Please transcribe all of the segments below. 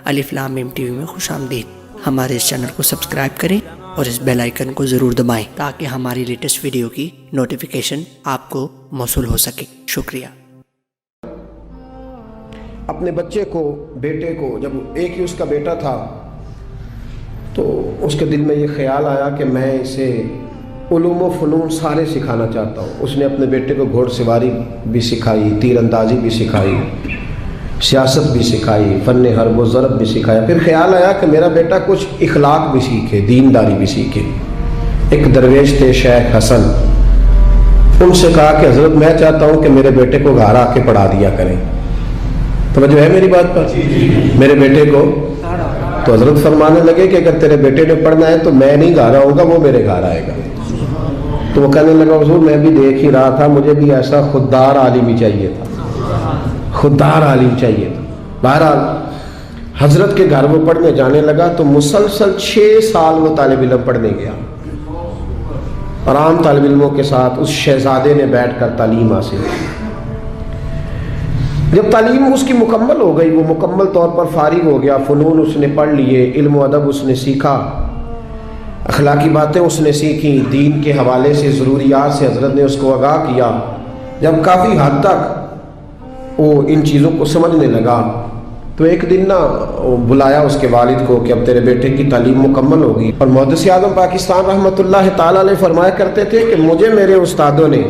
الف لام میم T V میں خوش آمدید۔ ہمارے اس چینل کو سبسکرائب کریں اور اس بیل آئیکن کو ضرور دبائیں تاکہ ہماری لیٹسٹ ویڈیو کی نوٹیفیکیشن آپ کو موصول ہو سکے۔ شکریہ۔ اپنے بچے کو، بیٹے کو، جب ایک ہی اس کا بیٹا تھا تو اس کے دل میں یہ خیال آیا کہ میں اسے علوم و فنون سارے سکھانا چاہتا ہوں۔ اس نے اپنے بیٹے کو گھوڑ سواری بھی سکھائی، تیر اندازی بھی سکھائی، سیاست بھی سکھائی، فن حرب و ضرب بھی سکھایا۔ پھر خیال آیا کہ میرا بیٹا کچھ اخلاق بھی سیکھے، دینداری بھی سیکھے۔ ایک درویش تھے شیخ حسن، ان سے کہا کہ حضرت میں چاہتا ہوں کہ میرے بیٹے کو گھر آ کے پڑھا دیا کریں۔ توجہ ہے میری بات پر؟ میرے بیٹے کو تو حضرت فرمانے لگے کہ اگر تیرے بیٹے نے پڑھنا ہے تو میں نہیں گھر آؤں گا، وہ میرے گھر آئے گا۔ تو وہ کہنے لگا حضور میں بھی دیکھ ہی رہا تھا، مجھے بھی ایسا خوددار عالم ہی چاہیے تھا، خوددار عالم چاہیے تھا۔ بہرحال حضرت کے گھر وہ پڑھنے جانے لگا تو مسلسل 6 سال وہ طالب علم پڑھنے گیا، اور عام طالب علموں کے ساتھ اس شہزادے نے بیٹھ کر تعلیم حاصل کی۔ جب تعلیم اس کی مکمل ہو گئی، وہ مکمل طور پر فارغ ہو گیا، فنون اس نے پڑھ لیے، علم و ادب اس نے سیکھا، اخلاقی باتیں اس نے سیکھی، دین کے حوالے سے ضروریات سے حضرت نے اس کو آگاہ کیا۔ جب کافی حد تک وہ ان چیزوں کو سمجھنے لگا تو ایک دن بلایا اس کے والد کو کہ اب تیرے بیٹے کی تعلیم مکمل ہوگی۔ اور محدث اعظم پاکستان رحمۃ اللہ تعالی علیہ فرمایا کرتے تھے کہ مجھے میرے استادوں نے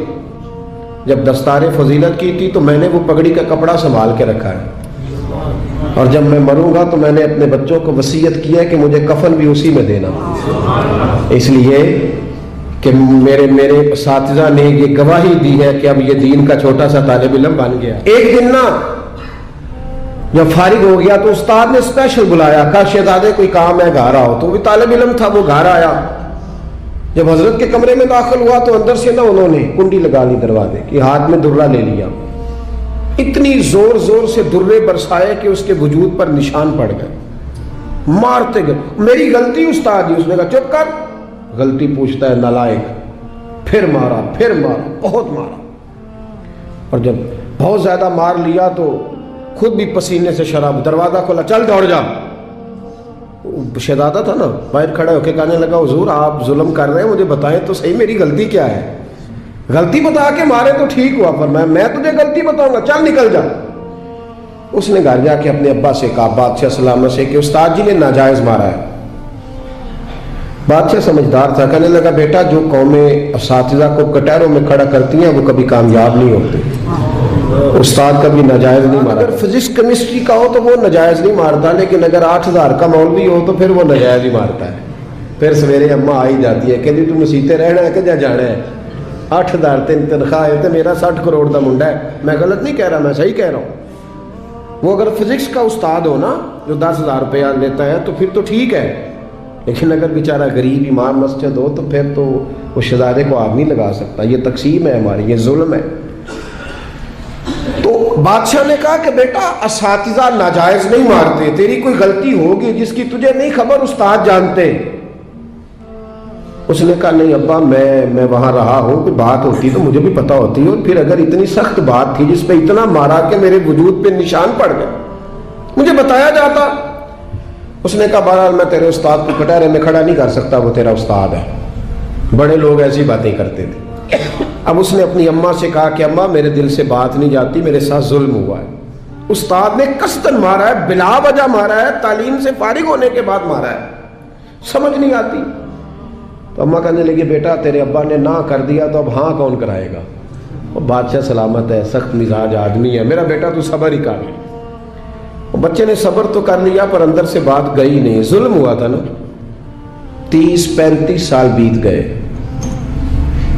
جب دستار فضیلت کی تھی تو میں نے وہ پگڑی کا کپڑا سنبھال کے رکھا ہے، اور جب میں مروں گا تو میں نے اپنے بچوں کو وصیت کی ہے کہ مجھے کفن بھی اسی میں دینا، اس لیے کہ میرے اساتذہ نے یہ گواہی دی ہے کہ اب یہ دین کا چھوٹا سا طالب علم بن گیا۔ ایک دن جب فارغ ہو گیا تو استاد نے اسپیشل بلایا، کہا شہزادے کوئی کام ہے گھر آؤ۔ تو وہ طالب علم تھا، وہ گھر آیا۔ جب حضرت کے کمرے میں داخل ہوا تو اندر سے انہوں نے کنڈی لگا لی دروازے کی، ہاتھ میں درہ لے لیا، اتنی زور زور سے درے برسائے کہ اس کے وجود پر نشان پڑ گئے، مارتے گئے۔ میری غلطی استاد جی۔ اس نے کہا چپ کر، غلطی پوچھتا ہے نالائق۔ پھر مارا، پھر مارا، بہت مارا، اور جب بہت زیادہ مار لیا تو خود بھی پسینے سے شراب، دروازہ کھولا، چل دوڑ جا۔ شہزادہ تھا نا، باہر کھڑے ہو کے کہنے لگا حضور آپ ظلم کر رہے ہیں، مجھے بتائیں تو صحیح میری غلطی کیا ہے؟ غلطی بتا کے مارے تو ٹھیک ہوا، پر میں تجھے غلطی بتاؤں گا، چل نکل جا۔ اس نے گھر جا کے اپنے ابا سے کہا، بادشاہ سلامت سے، کہ استاد جی نے ناجائز مارا ہے۔ بادشاہ سمجھدار تھا، کہنے لگا بیٹا جو قومیں اساتذہ کو کٹہروں میں کھڑا کرتی ہیں وہ کبھی کامیاب نہیں ہوتی، استاد کبھی ناجائز نہیں مارا۔ اگر فزکس کیمسٹری کا ہو تو وہ ناجائز نہیں مارتا، لیکن اگر 8000 کا مولوی ہو تو پھر وہ ناجائز ہی مارتا ہے۔ پھر سویرے اماں آئی جاتی ہے کہ تم مسیتے رہنا ہے کہ جا جانا ہے، 8000 تنخواہ ہے تو میرا 60 کروڑ کا منڈا ہے۔ میں غلط نہیں کہہ رہا، میں صحیح کہہ رہا ہوں۔ وہ اگر فزکس کا استاد ہو نا جو 10,000 روپیہ لیتا ہے تو پھر تو ٹھیک ہے، لیکن اگر بیچارہ غریب امام مسجد ہو تو پھر تو وہ شہزادے کو آگ نہیں لگا سکتا۔ یہ تقسیم ہے ہماری، یہ ظلم ہے۔ تو بادشاہ نے کہا کہ بیٹا اساتذہ ناجائز نہیں مارتے، تیری کوئی غلطی ہوگی جس کی تجھے نہیں خبر، استاد جانتے۔ اس نے کہا نہیں ابا، میں وہاں رہا ہوں، کوئی بات ہوتی تو مجھے بھی پتا ہوتی، اور پھر اگر اتنی سخت بات تھی جس پہ اتنا مارا کہ میرے وجود پہ نشان پڑ گئے، مجھے بتایا جاتا۔ اس نے کہا بہرحال میں تیرے استاد کو کٹہرے میں کھڑا نہیں کر سکتا، وہ تیرا استاد ہے، بڑے لوگ ایسی باتیں کرتے تھے۔ اب اس نے اپنی اماں سے کہا کہ اماں میرے دل سے بات نہیں جاتی، میرے ساتھ ظلم ہوا ہے، استاد نے قصداً مارا ہے، بلا وجہ مارا ہے، تعلیم سے فارغ ہونے کے بعد مارا ہے، سمجھ نہیں آتی۔ تو اماں کہنے لگی بیٹا تیرے ابا نے نہ کر دیا تو اب ہاں کون کرائے گا؟ وہ بادشاہ سلامت ہے، سخت مزاج آدمی ہے، میرا بیٹا تو صبر ہی کر لے۔ بچے نے صبر تو کر لیا پر اندر سے بات گئی نہیں، ظلم ہوا تھا نا۔ 30-35 سال بیت گئے،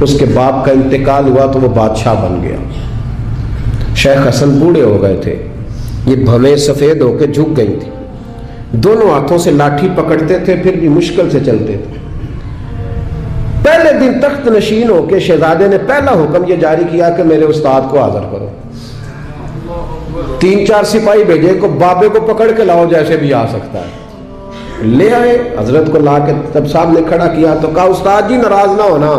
اس کے باپ کا انتقال ہوا تو وہ بادشاہ بن گیا۔ شیخ حسن بوڑھے ہو گئے تھے، یہ بھویں سفید ہو کے جھک گئی تھی، دونوں ہاتھوں سے لاٹھی پکڑتے تھے پھر بھی مشکل سے چلتے تھے۔ پہلے دن تخت نشین ہو کے شہزادے نے پہلا حکم یہ جاری کیا کہ میرے استاد کو حاضر کرو۔ 3-4 سپاہی بھیجے کو بابے کو پکڑ کے لاؤ جیسے بھی آ سکتا ہے، لے آئے۔ حضرت کو لا کے تب سامنے کھڑا کیا تو کہا استاد جی ناراض نہ ہونا،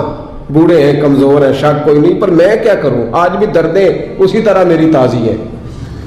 بوڑھے ہیں، کمزور ہیں، شک کوئی نہیں، پر میں کیا کروں، آج بھی دردیں اسی طرح میری تازی ہے۔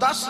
10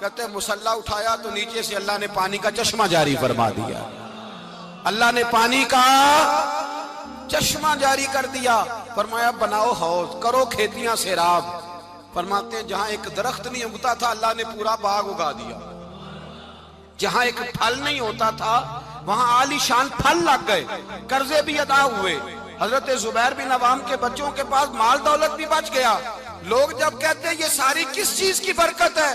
کہتے مسلح اٹھایا تو نیچے سے اللہ نے پانی کا چشمہ جاری فرما دیا. اللہ نے پانی کا چشمہ جاری کر دیا. فرمایا بناؤ حوض, کرو کھیتیاں سیراب. فرماتے ہیں جہاں ایک درخت نہیں اگتا تھا اللہ نے پورا باغ اگا دیا. جہاں ایک پھل نہیں ہوتا تھا وہاں عالی شان پھل لگ گئے, قرضے بھی ادا ہوئے. حضرت زبیر بن عوام کے بچوں کے پاس مال دولت بھی بچ گیا. لوگ جب کہتے ہیں یہ ساری کس چیز کی برکت ہے,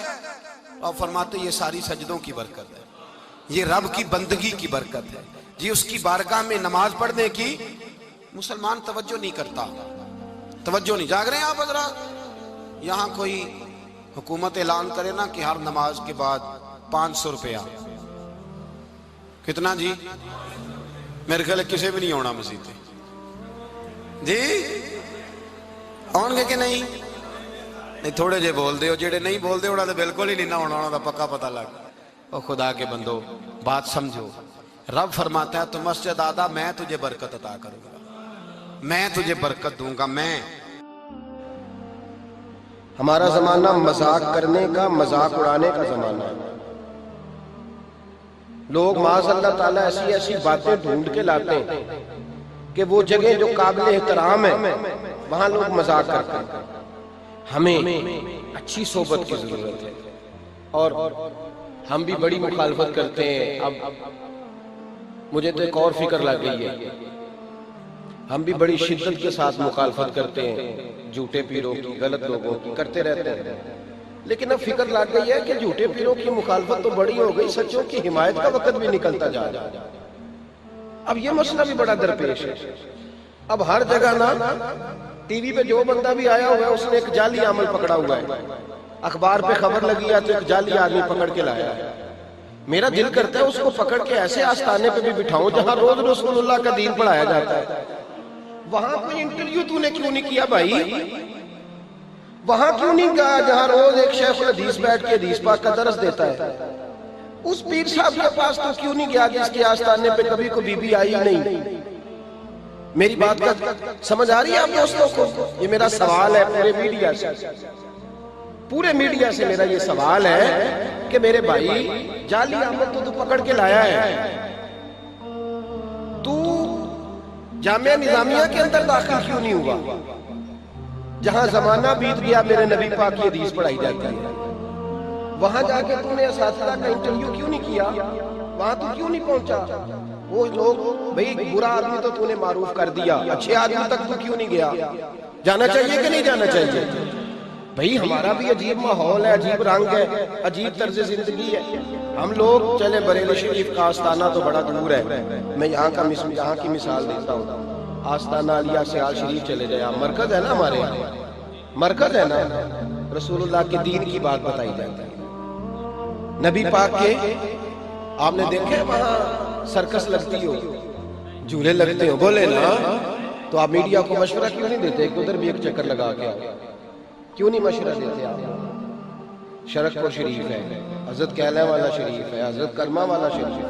اور فرماتے یہ ساری سجدوں کی برکت ہے, یہ رب کی بندگی کی برکت ہے جی. اس کی بارگاہ میں نماز پڑھنے کی مسلمان توجہ نہیں کرتا, توجہ نہیں. جاگ رہے ہیں آپ حضرات؟ یہاں کوئی حکومت اعلان کرے نا کہ ہر نماز کے بعد 500 روپیہ, کتنا جی؟ میرے خیال کسی بھی نہیں ہونا مسجد جی, آؤں گے کہ نہیں؟ نہیں تھوڑے جے بول دے ہو, جڑے نہیں بول دے ہونا تو بالکل ہی نہیں نہ ہونا, ہونا پکا پتہ لگ. اور خدا کے بندو بات سمجھو, رب فرماتا ہے تو مسجد آدھا میں تجھے برکت عطا کروں گا, میں تجھے برکت دوں گا. میں ہمارا زمانہ مذاق کرنے کا, مذاق اڑانے کا زمانہ ہے. لوگ معاذ اللہ تعالیٰ ایسی ایسی باتیں ڈھونڈ کے لاتے ہیں کہ وہ جگہ جو قابل احترام ہے وہاں لوگ مذاق کرتے ہیں. ہمیں اچھی صحبت کی ضرورت ہے, اور ہم بھی بڑی مخالفت کرتے ہیں. اب مجھے تو ایک اور فکر لگ گئی ہے, ہم بھی بڑی شدت کے ساتھ مخالفت کرتے ہیں جھوٹے پیروں کی, غلط لوگوں کی, کرتے رہتے ہیں. لیکن اب فکر لگ گئی ہے کہ جھوٹے پیروں کی مخالفت تو بڑی ہو گئی, سچوں کی حمایت کا وقت بھی نکلتا جا رہا ہے. اب یہ مسئلہ بھی بڑا درپیش ہے. اب ہر جگہ نا ٹی وی پہ جو بندہ بھی آیا ہوا ہے اس نے ایک جعلی عمل پکڑا ہوا ہے. اخبار پہ خبر لگی ہے تو ایک جعلی آدمی پکڑ کے لایا ہے. میرا دل کرتا ہے اس کو پکڑ کے ایسے آستانے پہ بھی بٹھاؤں جہاں روز رسول اللہ کا دین پڑھایا جاتا ہے. وہاں کوئی انٹرویو تو نے کیوں نہیں کیا بھائی؟ وہاں کیوں نہیں گیا جہاں روز ایک شیخ الحدیث بیٹھ کے حدیث پاک کا درس دیتا ہے؟ اس پیر صاحب کے پاس تو کیوں نہیں گیا جس کے آستانے پہ کبھی کوئی بی بی آئی نہیں؟ میری بات کا سمجھ آ رہی ہے آپ دوستوں کو؟ یہ میرا سوال ہے پورے میڈیا سے, پورے میڈیا سے میرا یہ سوال ہے کہ میرے بھائی جعلی عمل تو پکڑ کے لایا ہے, تو جامعہ نظامیہ کے اندر داخل کیوں نہیں ہوا جہاں زمانہ بیت گیا میرے نبی پاک کی حدیث پڑھائی جاتی ہے؟ وہاں جا کے تم نے اساتذہ کا انٹرویو کیوں نہیں کیا؟ وہاں تو کیوں نہیں پہنچا؟ وہ لوگ بھئی برا آدمی تو تو نے معروف کر دیا, اچھے آدمی تک تو کیوں نہیں گیا؟ جانا چاہیے کہ نہیں جانا چاہیے؟ بھئی ہمارا بھی عجیب ماحول ہے, عجیب رنگ ہے, عجیب طرز زندگی ہے. ہم لوگ چلے بریلی شریف کا آستانہ تو بڑا دور ہے, میں یہاں کی مثال دیتا ہوں. آستانہ علیہ سیال شریف چلے جائے, مرکز ہے نا ہمارے یہاں, مرکز ہے نا, رسول اللہ کے دین کی بات بتائی جاتی ہے. نبی پاک کے آپ نے دیکھے وہاں سرکس لگتی ہو, جھولے لگتے ہو, بولے نا, تو آپ میڈیا کو مشورہ کیوں نہیں دیتے ایک ادھر بھی ایک چکر لگا کے؟ کیوں نہیں مشورہ دیتے آپ؟ شرکپور شریف ہے, حضرت کیلہ والا شریف ہے, حضرت کرما والا شریف ہے.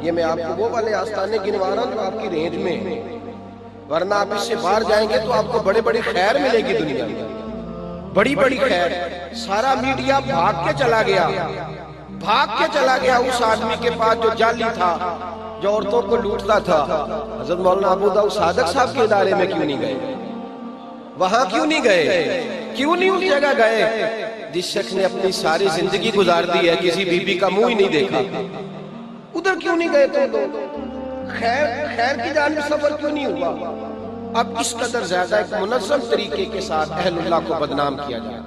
یہ میں آپ کو وہ والے آستانے گنوا رہا ہوں جو آپ کی رینج میں ہیں, ورنہ آپ اس سے باہر جائیں گے تو آپ کو بڑے بڑی خیر ملے گی دنیا میں, بڑی بڑی خیر. سارا میڈیا بھاگ کے چلا گیا اس آدمی کے پاس جو جعلی تھا, جو عورتوں کو لوٹتا تھا. حضرت مولانا ابو داؤد صادق صاحب کے ادارے میں کیوں نہیں گئے؟ وہاں کیوں نہیں گئے؟ کیوں نہیں اس جگہ گئے جس شخص نے اپنی ساری زندگی گزار دی ہے, کسی بی بی کا منہ ہی نہیں دیکھا؟ ادھر کیوں نہیں گئے تو خیر کی جانب سفر کیوں نہیں ہوا؟ اب اس قدر زیادہ ایک منظم طریقے کے ساتھ اہل اللہ کو بدنام کیا جائے.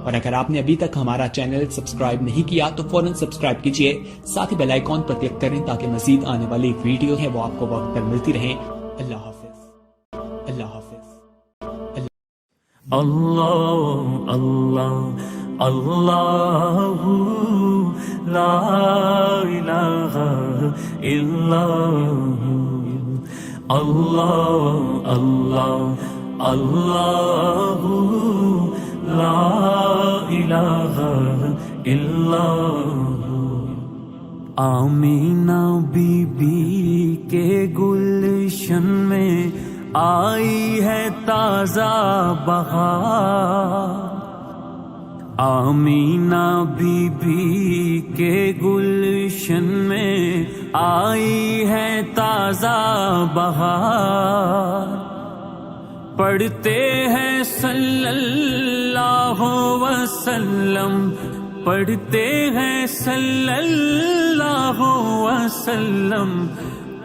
اور اگر آپ نے ابھی تک ہمارا چینل سبسکرائب نہیں کیا تو فوراً سبسکرائب کیجئے, ساتھ ہی بیل آئیکن پر کلک کریں تاکہ مزید آنے والی ویڈیو ہے وہ آپ کو وقت پر ملتی رہیں. اللہ حافظ. اللہ حافظ. اللہ اللہ اللہ لا الہ الا اللہ اللہ اللہ لا الہ الا. آمینہ بی بی کے گلشن میں آئی ہے تازہ بہار, آمینہ بی بی کے گلشن میں آئی ہے تازہ بہار، پڑھتے ہیں صلی اللہ وسلم، پڑھتے ہیں صلی اللہ وسلم،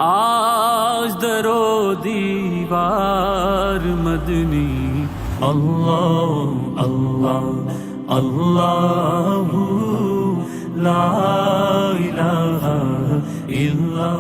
آج درو دیوار مدنی، اللہ اللہ اللہ لا الہ الا